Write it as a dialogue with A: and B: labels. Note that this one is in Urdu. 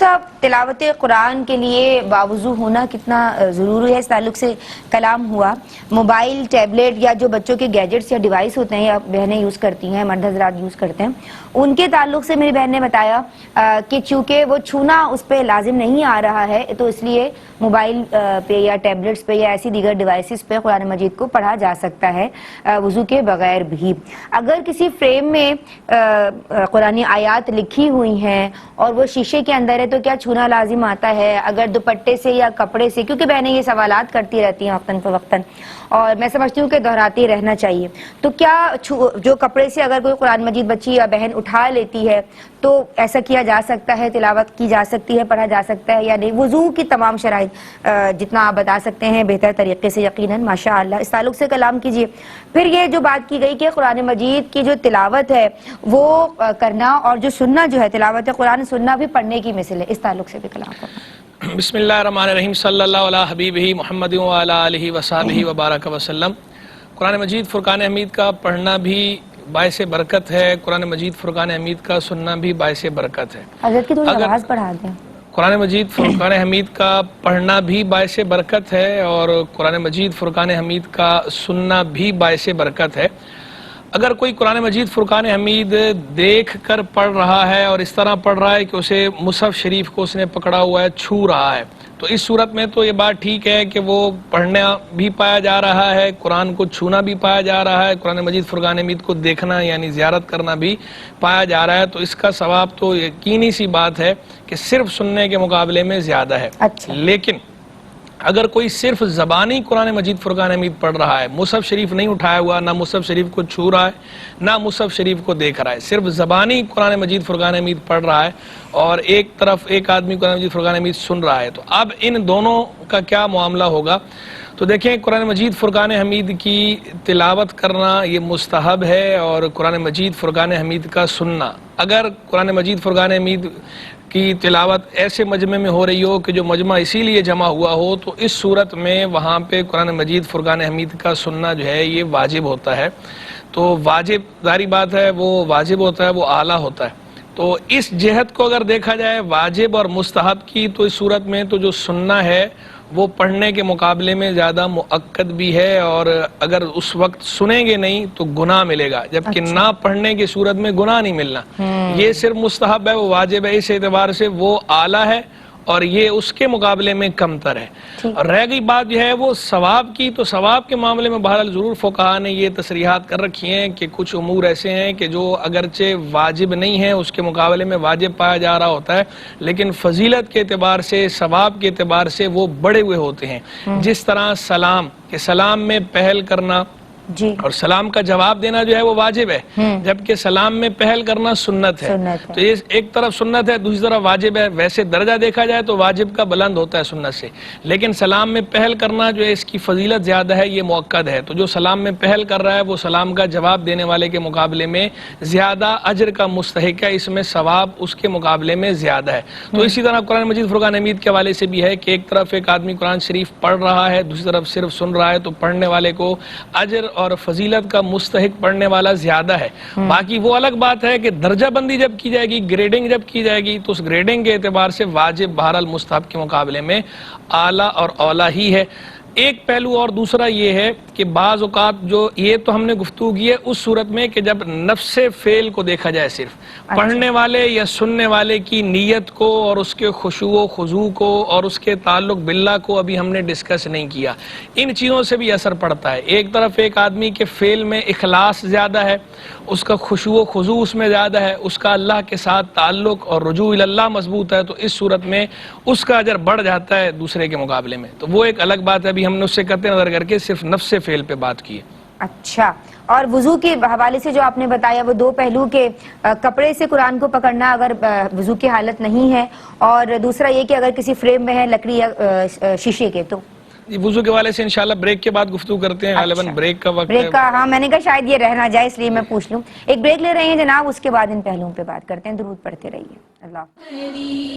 A: صاحب، تلاوت قرآن کے لیے باوضو ہونا کتنا ضروری ہے، اس تعلق سے کلام ہوا۔ موبائل، ٹیبلیٹ یا جو بچوں کے گیجٹس یا ڈیوائس ہوتے ہیں یا بہنیں یوز کرتی ہیں، مرد حضرات یوز کرتے ہیں، ان کے تعلق سے میری بہن نے بتایا کہ چونکہ وہ چھونا اس پہ لازم نہیں آ رہا ہے تو اس لیے موبائل پہ یا ٹیبلیٹس پہ یا ایسی دیگر ڈیوائسز پہ قرآن مجید کو پڑھا جا سکتا ہے وضو کے بغیر بھی۔ اگر کسی فریم میں قرآنی آیات لکھی ہوئی ہیں اور وہ شیشے کے اندر ہے تو کیا چھونا لازم آتا ہے؟ اگر دوپٹے سے یا کپڑے سے، کیونکہ بہنیں یہ سوالات کرتی رہتی ہیں وقتاً فوقتاً اور میں سمجھتی ہوں کہ دہراتے رہنا چاہیے، تو کیا جو کپڑے سے اگر کوئی قرآن مجید بچی یا بہن اٹھا لیتی ہے تو ایسا کیا جا سکتا ہے، تلاوت کی جا سکتی ہے، پڑھا جا سکتا ہے یا نہیں؟ وضو کی تمام شرائط جتنا آپ بتا سکتے ہیں بہتر طریقے سے یقیناً، ماشاء اللہ، اس تعلق سے کلام کیجیے۔ پھر یہ جو بات کی گئی کہ قرآن مجید کی جو تلاوت ہے وہ کرنا اور جو سننا جو ہے تلاوت قرآن سننا بھی پڑھنے کی مثل ہے، اس تعلق سے بھی کلام کرنا۔
B: بسم اللہ الرحمن الرحیم، صلی اللہ علیہ حبیبہ محمد وعلی آلہ وصحبہ وبارک وسلم۔ قرآن مجید فرقان حمید کا پڑھنا بھی باعث برکت ہے، قرآن مجید فرقان حمید کا سننا بھی باعث برکت ہے۔
A: حضرت کی تھوڑی آواز بڑھا دیں۔
B: قرآن مجید فرقان حمید کا پڑھنا بھی باعث برکت ہے اور قرآن مجید فرقان حمید کا سننا بھی باعث برکت ہے۔ اگر کوئی قرآن مجید فرقان حمید دیکھ کر پڑھ رہا ہے اور اس طرح پڑھ رہا ہے کہ اسے مصحف شریف کو اس نے پکڑا ہوا ہے، چھو رہا ہے، تو اس صورت میں تو یہ بات ٹھیک ہے کہ وہ پڑھنا بھی پایا جا رہا ہے، قرآن کو چھونا بھی پایا جا رہا ہے، قرآن مجید فرقان حمید کو دیکھنا یعنی زیارت کرنا بھی پایا جا رہا ہے، تو اس کا ثواب تو یقینی سی بات ہے کہ صرف سننے کے مقابلے میں زیادہ ہے۔ لیکن اگر کوئی صرف زبانی قرآن مجید فرقان حمید پڑھ رہا ہے، مصحف شریف نہیں اٹھایا ہوا، نہ مصحف شریف کو چھو رہا ہے، نہ مصحف شریف کو دیکھ رہا ہے، صرف زبانی قرآن مجید فرقان حمید پڑھ رہا ہے اور ایک طرف ایک آدمی قرآن مجید فرقان حمید سن رہا ہے، تو اب ان دونوں کا کیا معاملہ ہوگا؟ تو دیکھیں، قرآن مجید فرقان حمید کی تلاوت کرنا یہ مستحب ہے اور قرآن مجید فرقان حمید کا سننا، اگر قرآن مجید فرقان حمید کی تلاوت ایسے مجمع میں ہو رہی ہو کہ جو مجمع اسی لیے جمع ہوا ہو، تو اس صورت میں وہاں پہ قرآن مجید فرقان حمید کا سننا جو ہے یہ واجب ہوتا ہے۔ تو واجب ظاہری بات ہے، وہ واجب ہوتا ہے، وہ اعلیٰ ہوتا ہے۔ تو اس جہت کو اگر دیکھا جائے واجب اور مستحب کی، تو اس صورت میں تو جو سننا ہے وہ پڑھنے کے مقابلے میں زیادہ مؤکد بھی ہے، اور اگر اس وقت سنیں گے نہیں تو گناہ ملے گا، جبکہ نہ پڑھنے کی صورت میں گناہ نہیں ملنا۔ یہ صرف مستحب ہے، وہ واجب ہے، اس اعتبار سے وہ اعلیٰ ہے اور یہ اس کے مقابلے میں کم تر ہے۔ اور رہ گئی بات جو ہے وہ ثواب کی، تو ثواب کے معاملے میں بہرحال ضرور فقہا نے یہ تصریحات کر رکھی ہیں کہ کچھ امور ایسے ہیں کہ جو اگرچہ واجب نہیں ہیں اس کے مقابلے میں واجب پایا جا رہا ہوتا ہے، لیکن فضیلت کے اعتبار سے، ثواب کے اعتبار سے وہ بڑے ہوئے ہوتے ہیں۔ جس طرح سلام، کہ سلام میں پہل کرنا اور سلام کا جواب دینا جو ہے وہ واجب ہے، جبکہ سلام میں پہل کرنا سنت ہے۔ تو یہ ایک طرف سنت ہے، دوسری طرف واجب ہے۔ ویسے درجہ دیکھا جائے تو واجب کا بلند ہوتا ہے سنت سے، لیکن سلام میں پہل کرنا جو ہے اس کی فضیلت زیادہ ہے، یہ مؤکد ہے۔ تو جو سلام میں پہل کر رہا ہے وہ سلام کا جواب دینے والے کے مقابلے میں زیادہ اجر کا مستحق ہے، اس میں ثواب اس کے مقابلے میں زیادہ ہے۔ تو اسی طرح قرآن مجید فرقان حمید کے حوالے سے بھی ہے کہ ایک طرف ایک آدمی قرآن شریف پڑھ رہا ہے، دوسری طرف صرف سن رہا ہے، تو پڑھنے والے کو اجر اور فضیلت کا مستحق پڑھنے والا زیادہ ہے۔ باقی وہ الگ بات ہے کہ درجہ بندی جب کی جائے گی، گریڈنگ جب کی جائے گی، تو اس گریڈنگ کے اعتبار سے واجب بہرحال مستحب کے مقابلے میں اعلیٰ اور اولیٰ ہی ہے۔ ایک پہلو اور دوسرا یہ ہے کہ بعض اوقات جو یہ تو ہم نے گفتگو کی ہے اس صورت میں کہ جب نفس فعل کو دیکھا جائے، صرف پڑھنے والے یا سننے والے کی نیت کو اور اس کے خشوع و خضوع کو اور اس کے تعلق باللہ کو ابھی ہم نے ڈسکس نہیں کیا۔ ان چیزوں سے بھی اثر پڑتا ہے۔ ایک طرف ایک آدمی کے فعل میں اخلاص زیادہ ہے، اس کا خشوع و خضوع اس میں زیادہ ہے، اس کا اللہ کے ساتھ تعلق اور رجوع اللہ مضبوط ہے، تو اس صورت میں اس کا اجر بڑھ جاتا ہے دوسرے کے مقابلے میں۔ تو وہ ایک الگ بات ہے، ابھی ہم نے اس سے قطع نظر کر کے صرف نفس فعل پہ بات کی ہے۔
A: اچھا، اور وضو کے حوالے سے جو آپ نے بتایا وہ دو پہلو کے کپڑے سے قرآن کو پکڑنا اگر وضو کی حالت نہیں ہے، اور دوسرا یہ کہ اگر کسی فریم میں ہے لکڑی یا شیشے کے، تو
B: وضو کے حوالے سے انشاءاللہ بریک کے بعد گفتگو کرتے ہیں، غالباً بریک کا وقت ہے۔
A: بریک کا، ہاں میں نے کہا شاید یہ رہ نہ جائے اس لیے میں پوچھ لوں۔ ایک بریک لے رہے ہیں جناب، اس کے بعد ان پہلوؤں پہ بات کرتے ہیں۔ درود پڑھتے رہیے۔ اللہ